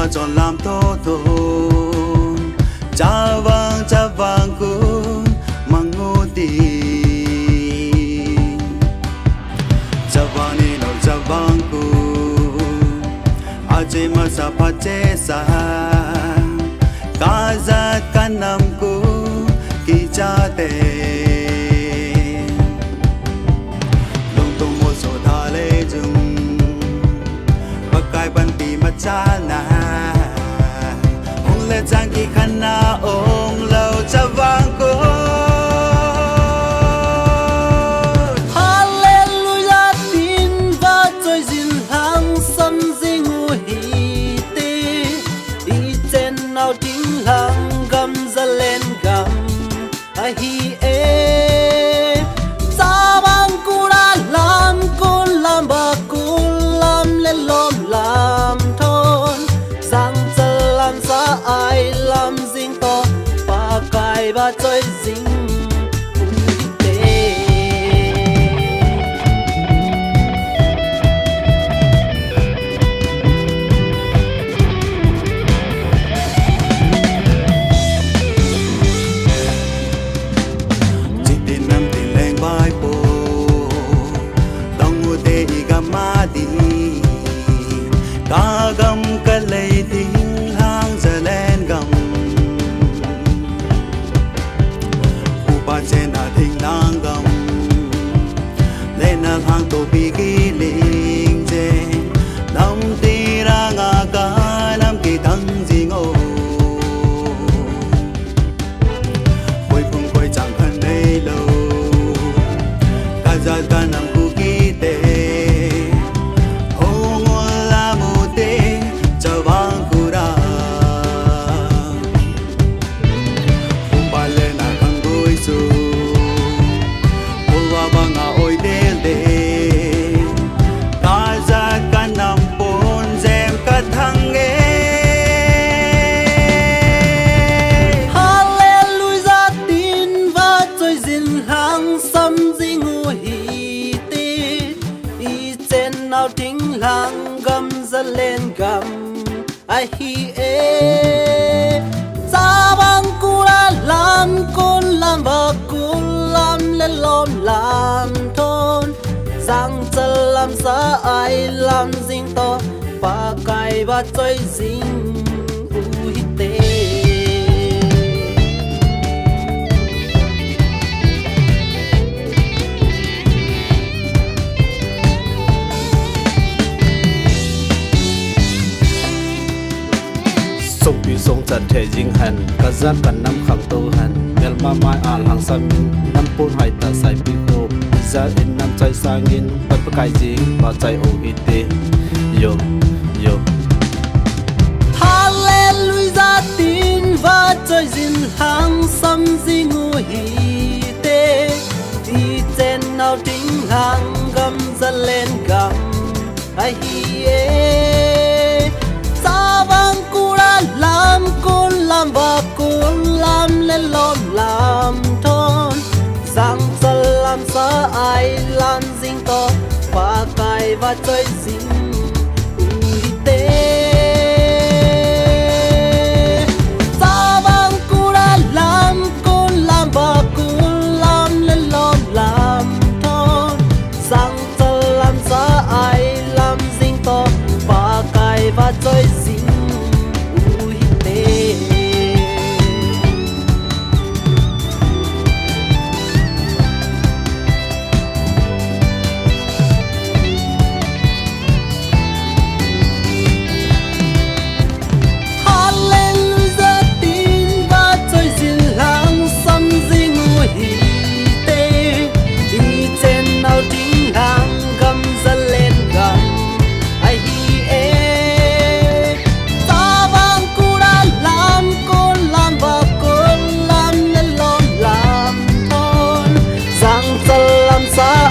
mà chọn làm tốt thôi cha vang cũng mang ngô tì cha vang ni nó cha vang cũng aje mà sa pa che sa ca za ca nam cũng kỳ cha te lung tung một số thà lê rừng bắc cai ban tì mà cha na hong lê giang kỳ khăn na ông lâu cha vang cô Hallelujah tin và trôi dìn hàng sâm dinh ngủ hì tê đi trên nào tiếng hàng gầm ra lên gầm ai hi ê cha vang cô đã làm cô làm bà cô làm lên lom làm thôn giang chân làm xa ai làm dinh to và cài và trôi dinh ca gầm ca lây tiếng hang giờ lên gầm u ba trên à thình lang gầm lên à hang tổ bi kỳ linh dê năm tì ra ngà ca năm kỳ thăng gì ngô quay phung quay chẳng khăn đây lâu ca ra ca năm cu kỳ tê nào tiếng làng gầm ra lên gầm ai hi ê cha bang cô đã làm con làm bà cô làm lên lom làm thôn giang chân làm xa ai làm dinh to và cài và chơi dinh ui tê bị sông chặt thể dinh hành cả gia cần năm khang tô hành mel ma mai al hàng sa min năm pun hai ta sai pi khô gia in năm chai sang in bắt cái gì mà chai ô ite yo yo Hallelujah tin và chơi dinh hàng sâm di ngủ hi tê đi trên nào tiếng hàng gầm ra lên gầm ai hi ê cha vang cô đã làm con làm bà cô làm lên lom làm thôn giang chân làm xa ai làm dinh to và cài và chơi dinh ui tê cha vang cô đã làm con làm bà cô làm lên lom làm thôn giang chân làm xa ai làm dinh to và cài và chơi dinh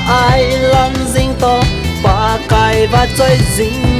ai làm dinh to và cài và chơi dinh